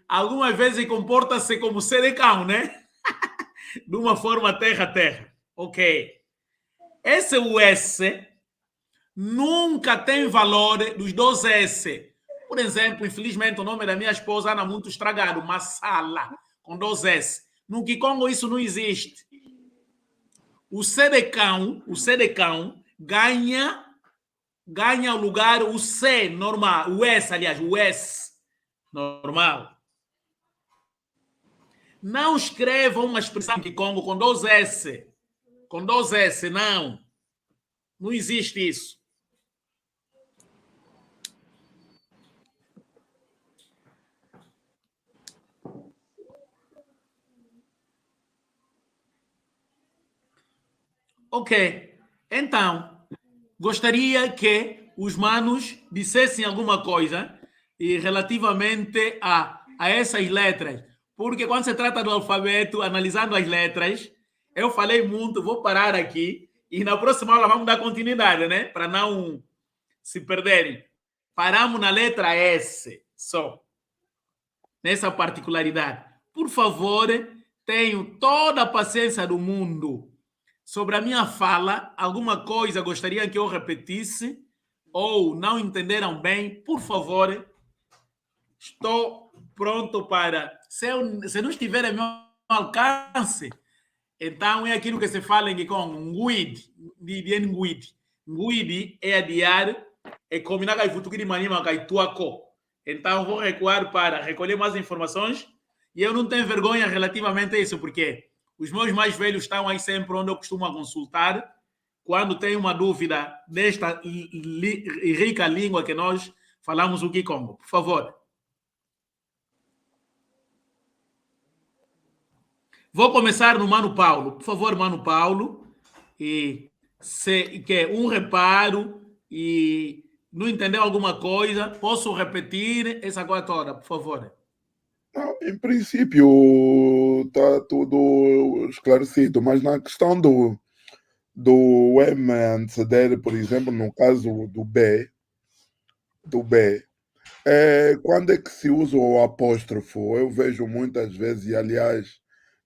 algumas vezes comporta-se como C de cão, né? De uma forma terra. Ok. esse US nunca tem valor dos dois S. Por exemplo, infelizmente, o nome da minha esposa anda muito estragado, Massala, com dois S. No Kikongo isso não existe. O C de cão ganha o lugar, o C normal, o S, aliás, o S normal. Não escrevam uma expressão Kikongo com dois S. Com dois S, não. Não existe isso. Ok. Então, gostaria que os manos dissessem alguma coisa e relativamente a essas letras. Porque quando se trata do alfabeto, analisando as letras, eu falei muito, vou parar aqui e na próxima aula vamos dar continuidade, né? Para não se perderem. Paramos na letra S só. Nessa particularidade. Por favor, tenho toda a paciência do mundo. Sobre a minha fala, alguma coisa gostaria que eu repetisse ou não entenderam bem, por favor, estou pronto para... Se não estiver a meu alcance, então é aquilo que se fala em com nguid, nguid. Nguid é adiar, é combinar com o futuro de manima com o tuaco. Então vou recuar para recolher mais informações e eu não tenho vergonha relativamente a isso, porque os meus mais velhos estão aí sempre onde eu costumo consultar quando tem uma dúvida desta rica língua que nós falamos o Kikongo. Por favor. Vou começar no Mano Paulo. Por favor, Mano Paulo. E se quer um reparo e não entendeu alguma coisa, posso repetir essa coisa toda, por favor. Em princípio, está tudo esclarecido, mas na questão do M anteceder, por exemplo, no caso do B, quando é que se usa o apóstrofo? Eu vejo muitas vezes, e aliás,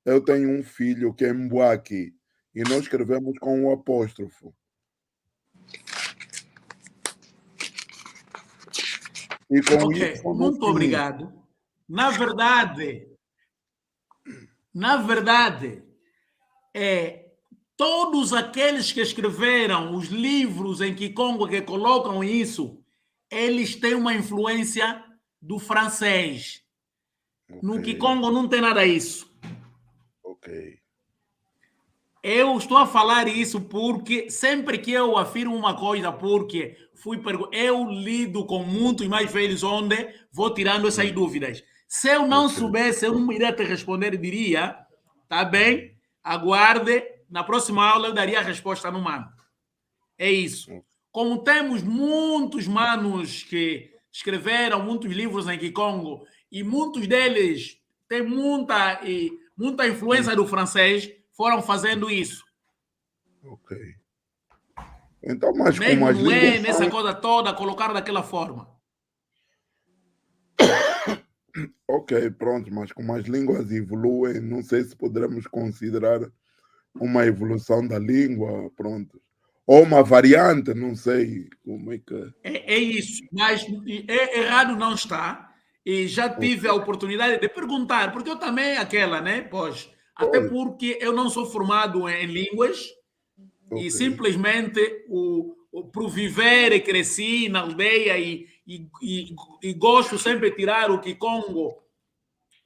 eu tenho um filho que é Mbuaki, e nós escrevemos com o apóstrofo. E com ok, isso, muito obrigado. Na verdade, todos aqueles que escreveram os livros em Kikongo que colocam isso, eles têm uma influência do francês. Okay. No Kikongo não tem nada disso. Ok. Eu estou a falar isso porque sempre que eu afirmo uma coisa, porque eu lido com muitos mais velhos onde vou tirando essas dúvidas. Se eu não soubesse, eu não iria te responder, diria, tá bem, aguarde, na próxima aula eu daria a resposta no mano. É isso. Como temos muitos manos que escreveram muitos livros em Kikongo e muitos deles têm muita influência do francês, foram fazendo isso. Ok. Então, mas mesmo como as não línguas é nessa coisa toda, colocar daquela forma. Ok, pronto, mas como as línguas evoluem, não sei se poderemos considerar uma evolução da língua, pronto. Ou uma variante, não sei como é que... É isso, mas errado não está. E já tive a oportunidade de perguntar, porque eu também aquela, né? Pois, até porque eu não sou formado em línguas e simplesmente por viver e cresci na aldeia e gosto sempre de tirar o Kikongo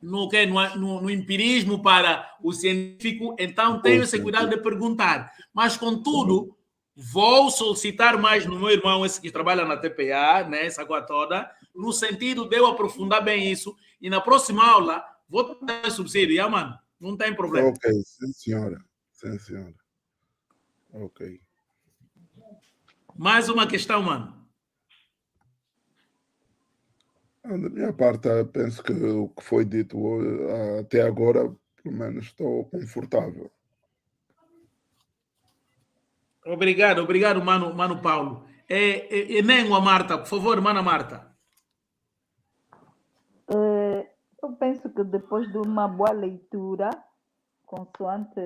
no empirismo para o científico, então tenho esse cuidado de perguntar. Mas, contudo, vou solicitar mais no meu irmão, esse que trabalha na TPA, né, essa coisa toda, no sentido de eu aprofundar bem isso, e na próxima aula vou dar subsídio, mano, não tem problema. Ok, sim, senhora. Sim, senhora. Ok. Mais uma questão, mano. Da minha parte, penso que o que foi dito até agora, pelo menos estou confortável. Obrigado, mano Paulo. Nem a Marta, por favor, mana Marta. Eu penso que depois de uma boa leitura, consoante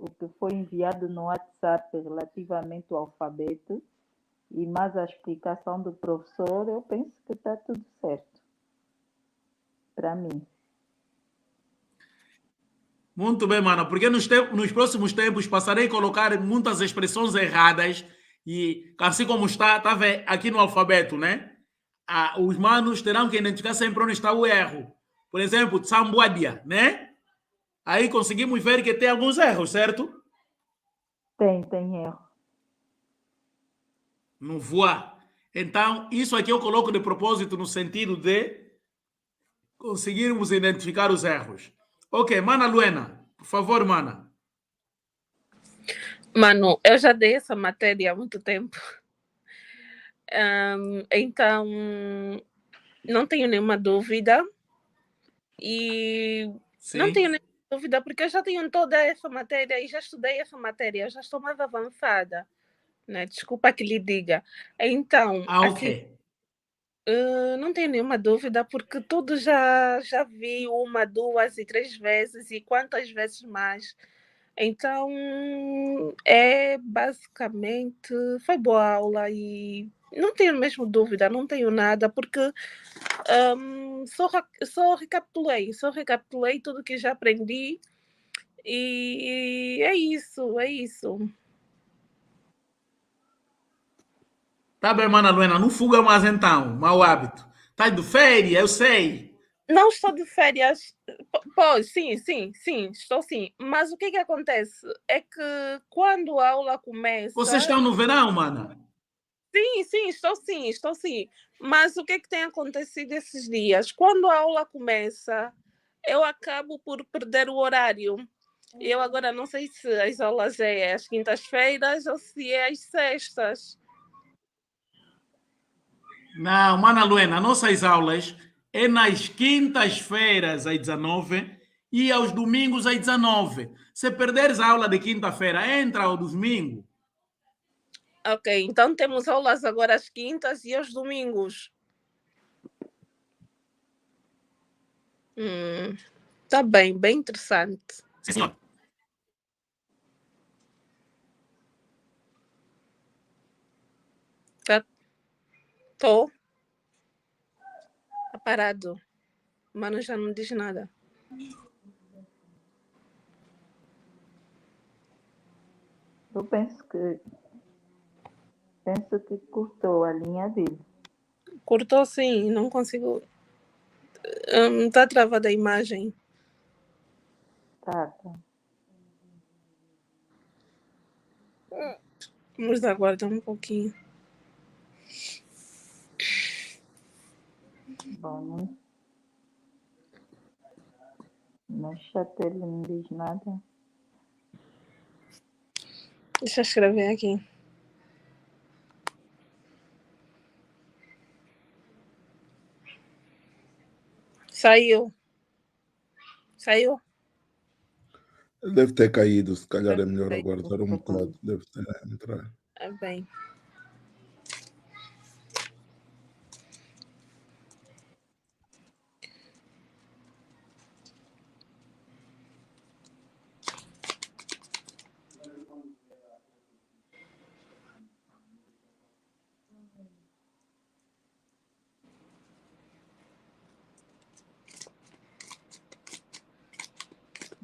o que foi enviado no WhatsApp relativamente ao alfabeto e mais a explicação do professor, eu penso que está tudo certo. Para mim. Muito bem, mano, porque nos próximos tempos passarei a colocar muitas expressões erradas e assim como está aqui no alfabeto, né? Os manos terão que identificar sempre onde está o erro. Por exemplo, Tsambuadia, né? Aí conseguimos ver que tem alguns erros, certo? Tem erro. No voar. Então, isso aqui eu coloco de propósito no sentido de conseguirmos identificar os erros. Ok, Mana Luena, por favor, Mana. Mano, eu já dei essa matéria há muito tempo. Então, não tenho nenhuma dúvida. E Sim. não tenho nenhuma dúvida, porque eu já tenho toda essa matéria e já estudei essa matéria, eu já estou mais avançada, né? Desculpa que lhe diga. Então, ok. não tenho nenhuma dúvida, porque tudo já vi 1, 2 e 3 vezes, e quantas vezes mais. Então, basicamente, foi boa aula e não tenho mesmo dúvida, não tenho nada, porque só recapitulei tudo que já aprendi e é isso. Tá bem, Mana Luena, não fuga mais então, mau hábito. Tá de férias, eu sei. Não estou de férias. Pois, sim, estou sim. Mas o que acontece é que quando a aula começa... Vocês estão no verão, Mana? Sim, estou sim. Mas o que tem acontecido esses dias? Quando a aula começa, eu acabo por perder o horário. Eu agora não sei se as aulas é às quintas-feiras ou se é às sextas. Não, Mana Luena, nossas aulas é nas quintas-feiras às 19 e aos domingos às 19. Se perderes a aula de quinta-feira, entra ao domingo. Ok, então temos aulas agora às quintas e aos domingos. Tá bem interessante. Sim, senhor. Tô. Tá parado. Mano, já não diz nada. Eu penso que cortou a linha dele. Cortou sim, não consigo. Tá travada a imagem. Tá. Vamos aguardar um pouquinho. Bom, no chat ele não diz nada. Deixa eu escrever aqui. Saiu. Deve ter caído, se calhar é melhor aguardar um bocado. Deve ter entrado. É bem.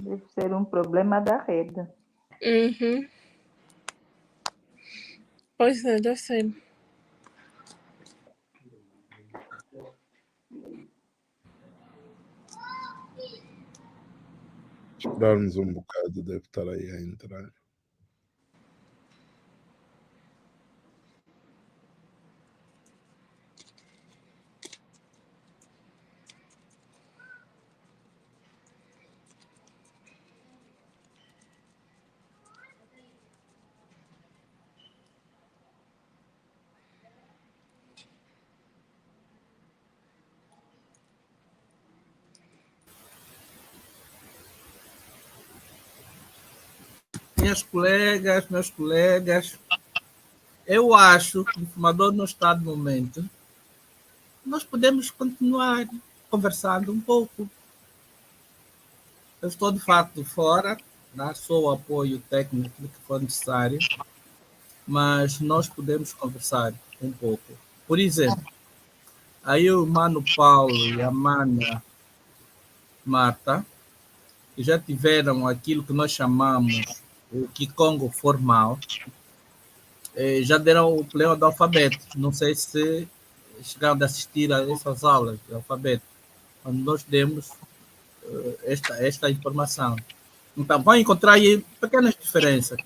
Deve ser um problema da rede. Uhum. Pois é, deve ser. Esperarmos um bocado, deve estar aí a entrar. Meus colegas, eu acho que o informador não está no momento. Nós podemos continuar conversando um pouco. Eu estou de fato fora, dar só o apoio técnico que for necessário, mas nós podemos conversar um pouco. Por exemplo, aí o Mano Paulo e a Mana Marta que já tiveram aquilo que nós chamamos o Kikongo formal, já deram o problema do alfabeto. Não sei se chegaram a assistir a essas aulas de alfabeto, onde nós demos esta informação. Então, vão encontrar aí pequenas diferenças.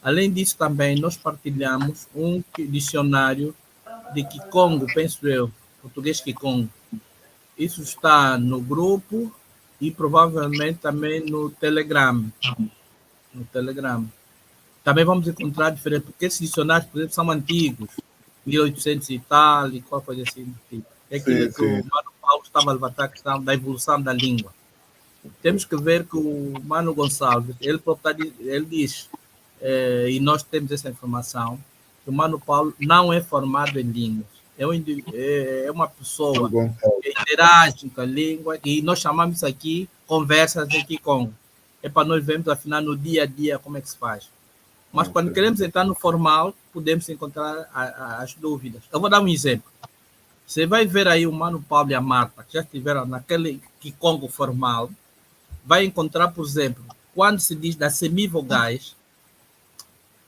Além disso, também nós partilhamos um dicionário de Kikongo, penso eu, português Kikongo. Isso está no grupo e provavelmente também no Telegram. No Telegram. Também vamos encontrar diferente, porque esses dicionários, por exemplo, são antigos, 1800 e tal, e qualquer coisa assim. É aquilo que o Mano Paulo estava a levantar a questão da evolução da língua. Temos que ver que o Mano Gonçalves, ele diz, e nós temos essa informação, que o Mano Paulo não é formado em línguas. É uma pessoa que interage com a língua, e nós chamamos isso aqui conversas de Kikongo. É para nós vermos, afinal, no dia a dia, como é que se faz. Mas quando queremos entrar no formal, podemos encontrar as dúvidas. Eu vou dar um exemplo. Você vai ver aí o Mano Paulo e a Marta, que já estiveram naquele Kikongo formal, vai encontrar, por exemplo, quando se diz das semivogais,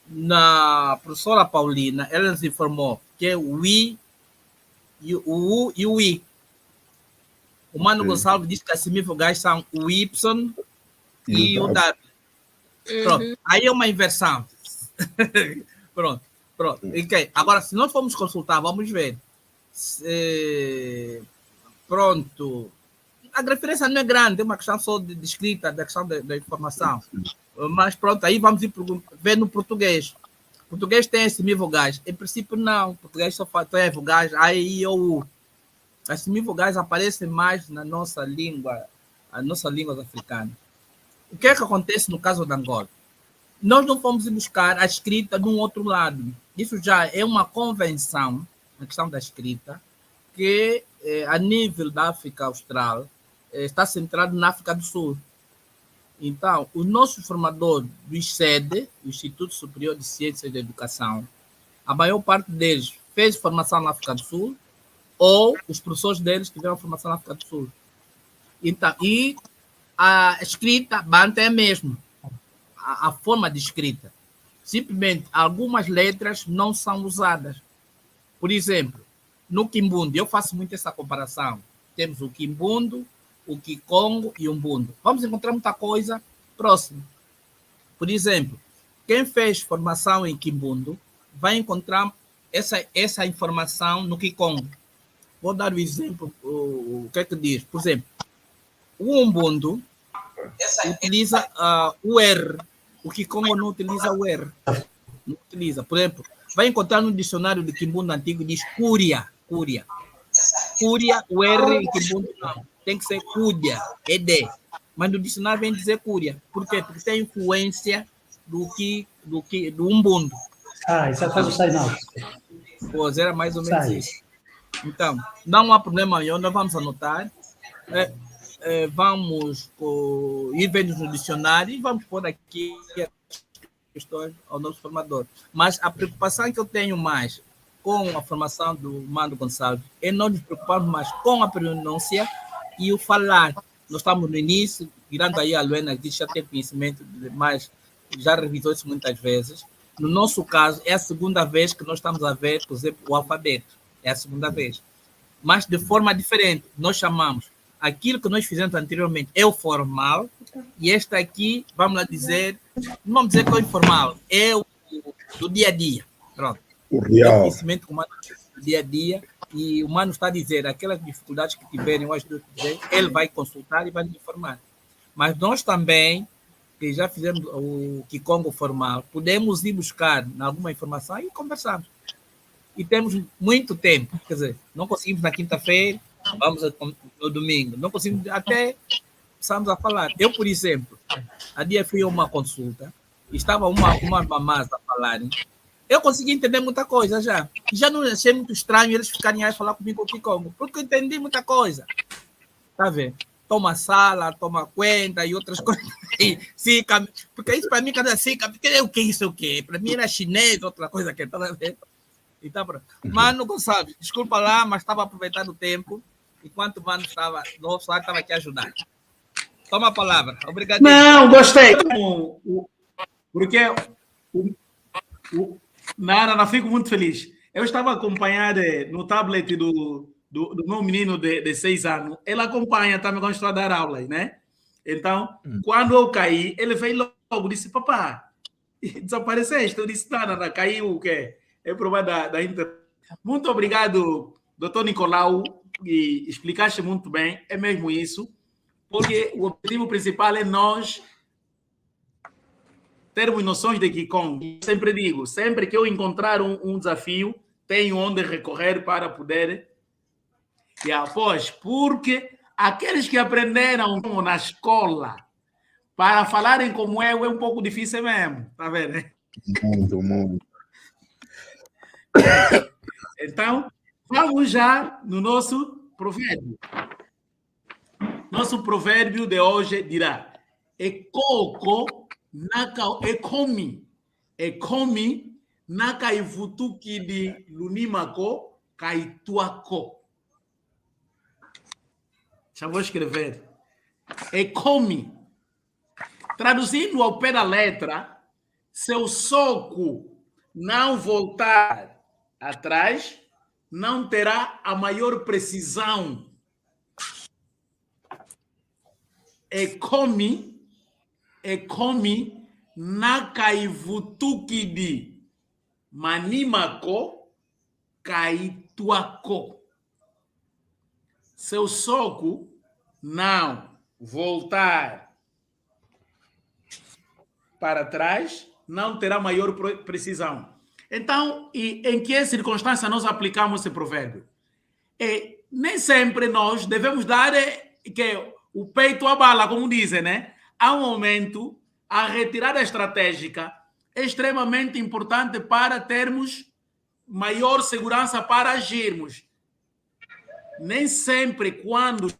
na professora Paulina, ela nos informou que é o I, o U e o I. O Mano Gonçalves diz que as semivogais são o Y e o W. Pronto, aí é uma inversão. Pronto. Okay. Agora, se nós formos consultar, vamos ver. Pronto. A referência não é grande, é uma questão só de escrita, da questão da informação. Mas pronto, aí vamos ver no português. O português tem as semivogais. Em princípio, não. O português só tem as vogais A, I, O, U. As semivogais aparecem mais na nossa língua, as nossas línguas africanas. O que é que acontece no caso da Angola? Nós não fomos buscar a escrita de um outro lado. Isso já é uma convenção, a questão da escrita, que a nível da África Austral está centrado na África do Sul. Então, o nosso formador do ISED, o Instituto Superior de Ciências e de Educação, a maior parte deles fez formação na África do Sul, ou os professores deles tiveram formação na África do Sul. Então, e a escrita banta é a mesma, a forma de escrita. Simplesmente, algumas letras não são usadas. Por exemplo, no Kimbundo, eu faço muito essa comparação. Temos o Kimbundo, o Kikongo e o Umbundo. Vamos encontrar muita coisa próxima. Por exemplo, quem fez formação em Kimbundo vai encontrar essa informação no Kikongo. Vou dar o exemplo, o que é que diz. Por exemplo, o Umbundo utiliza o R. O Kikongo não utiliza o R. Não utiliza. Por exemplo, vai encontrar no dicionário de Kimbundo antigo, diz Cúria. Cúria, o R em Kimbundo não. Tem que ser Cúdia, é D. Mas no dicionário vem dizer Cúria. Por quê? Porque tem influência do Umbundo. Isso é coisa do Sai, não. Pois era mais ou menos isso. Então, não há problema maior, nós vamos anotar. Vamos ir vendo no dicionário e vamos pôr aqui as questões ao nosso formador. Mas a preocupação que eu tenho mais com a formação do Mano Gonçalves é nós nos preocuparmos mais com a pronúncia e o falar. Nós estamos no início, virando aí a Luena, que já tem conhecimento, mas já revisou isso muitas vezes. No nosso caso, é a segunda vez que nós estamos a ver, por exemplo, o alfabeto. É a segunda vez. Mas de forma diferente. Nós chamamos aquilo que nós fizemos anteriormente é o formal, e este aqui, vamos lá dizer, não vamos dizer que é o informal, é o do dia a dia. Pronto. O real. É o conhecimento que o Mano do dia a dia, e o Mano está a dizer aquelas dificuldades que tiverem, ele vai consultar e vai nos informar. Mas nós também, que já fizemos o Kikongo formal, podemos ir buscar alguma informação e conversarmos. E temos muito tempo, quer dizer, não conseguimos na quinta-feira, vamos no domingo, não conseguimos, até começamos a falar. Eu, por exemplo, a dia fui a uma consulta, estava uma mamás a falarem, eu consegui entender muita coisa já. E já não achei muito estranho eles ficarem aí falar comigo o Kikongo, porque eu entendi muita coisa. Está vendo? Toma sala, toma conta e outras coisas. Sim, porque isso para mim, cada assim, o que isso, o quê? Para mim era chinês, outra coisa que estava a ver. Então, Mano Gonçalves, desculpa lá, mas estava aproveitando o tempo, enquanto o Mano estava, o Soares estava aqui a ajudar. Toma a palavra. Obrigado. Não, gostei. Porque não, fico muito feliz. Eu estava a acompanhar no tablet do meu menino de 6 anos. Ele acompanha também quando estou a dar aulas, né? Então, quando eu caí, ele veio logo, disse, papá, desapareceste. Eu disse, não, caiu o quê? É prova da internet. Muito obrigado, doutor Nicolau, e explicaste muito bem, é mesmo isso, porque o objetivo principal é nós termos noções de Qigong. Eu sempre digo, sempre que eu encontrar um desafio, tenho onde recorrer para poder. E após, porque aqueles que aprenderam na escola para falarem como eu é um pouco difícil mesmo, tá vendo? Muito. Então, vamos já no nosso provérbio. Nosso provérbio de hoje dirá: Ekoko naka ekomi naka ivutuki di lunimako kaituako. Já vou escrever. Ekomi. Traduzindo ao pé da letra, seu soco não voltar atrás, não terá a maior precisão. Ekomi nakaivutukidi manimako kaituako. Seu soco não voltar para trás, não terá maior precisão. Então, e em que circunstância nós aplicamos esse provérbio? Nem sempre nós devemos dar que o peito à bala, como dizem, né? Há um momento, a retirada estratégica é extremamente importante para termos maior segurança para agirmos. Nem sempre, quando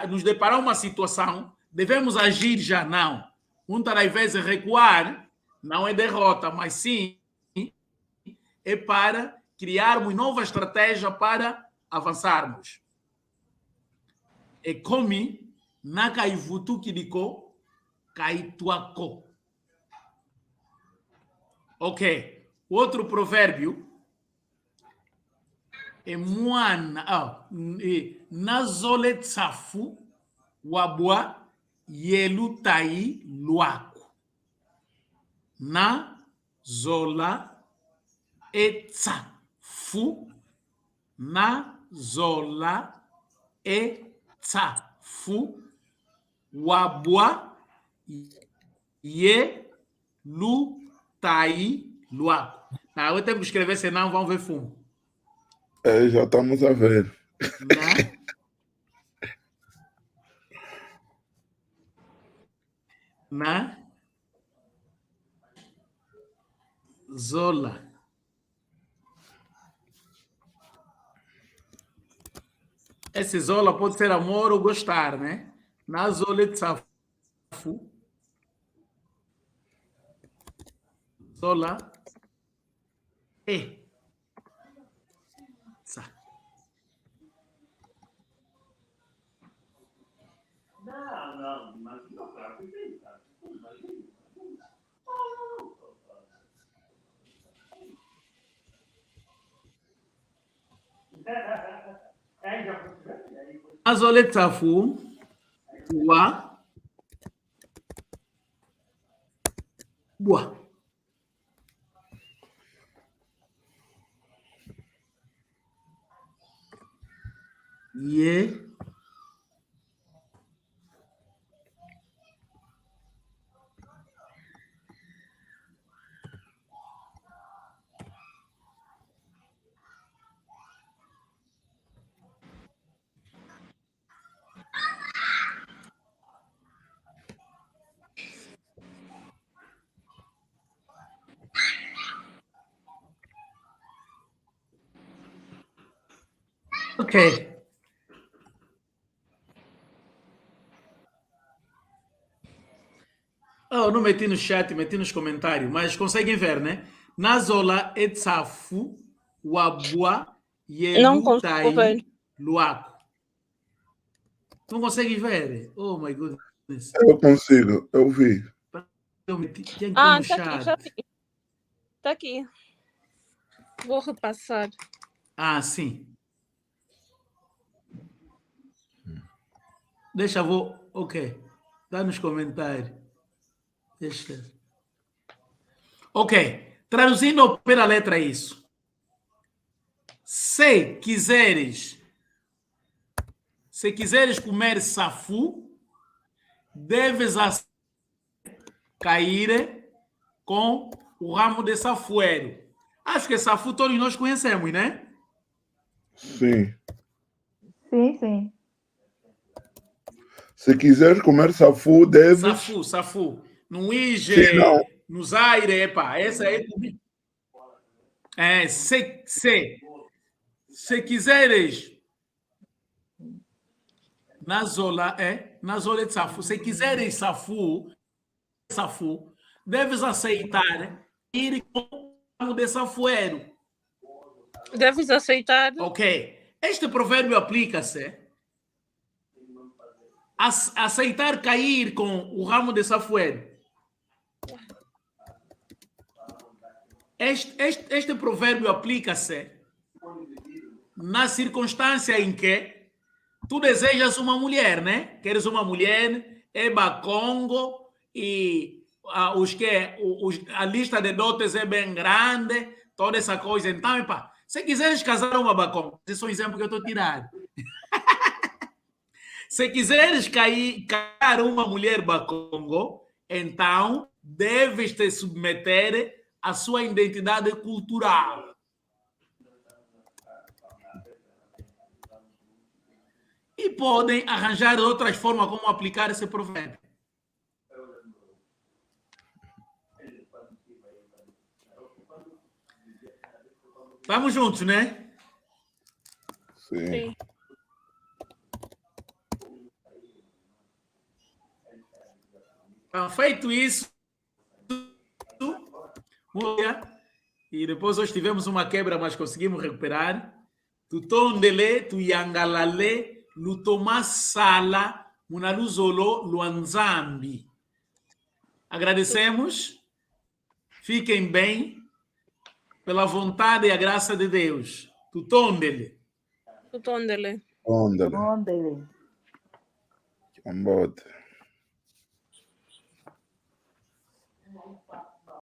nos deparar uma situação, devemos agir já, não. Muitas das vezes recuar não é derrota, mas sim é para criarmos nova estratégia para avançarmos. Ekomi nakaivutukidiko kaituako. Ok. Outro provérbio é mwana nazole tsafu wabwa yelutai luaku. Na zola etsafu na zola etsafu wabwa ye lutai luaku. Eu tenho que escrever, senão vão ver fumo. Já estamos a ver. Na zola esse zola pode ser amor ou gostar, né? Na zola tsafu zola tsa. Não, mas não, claro que tem, cara. Azole tsafu wa bua. Ye ok. Oh, não meti no chat, meti nos comentários, mas conseguem ver, né? Nazola etsafu, wabua, Não consigo ver. yelutai, luaco. Não conseguem ver? Oh, my goodness. Eu consigo, eu vi. Eu meti, tinha que pôr Ah, no tá aqui, chat. já vi. Tá aqui. Vou repassar. Ah, sim. Deixa, vou. Ok. Dá nos comentários. Deixa. Ok. Traduzindo ao pé da letra isso. Se quiseres comer safu, deves cair com o ramo de safuero. Acho que safu todos nós conhecemos, né? Sim. Sim, sim. Se quiser comer safu, deves. Safu. No Sim, não. Ige, no Zaire, epa, essa é comida. É, se quiseres Nazola de safu. Se quiseres safu, deves aceitar ir com o ramo de safuero. Deves aceitar. Ok. Este provérbio aplica-se a aceitar cair com o ramo de safuero. Este provérbio aplica-se na circunstância em que tu desejas uma mulher, né? Queres uma mulher, é bacongo e a lista de dotes é bem grande, toda essa coisa. Então, epa, se quiseres casar uma bacongo, esse é um exemplo que eu estou tirando. Se quiseres cair uma mulher bacongo, então deves te submeter à sua identidade cultural. E podem arranjar outras formas como aplicar esse provérbio. Vamos juntos, né? Sim. Sim. Então, feito isso, e depois hoje tivemos uma quebra, mas conseguimos recuperar. Tutondele, tuyangalale, lutomasala, munaluzolo, luanzambi. Agradecemos. Fiquem bem, pela vontade e a graça de Deus. Tutondele. Tutondele. Ondele. Onde? Ambote.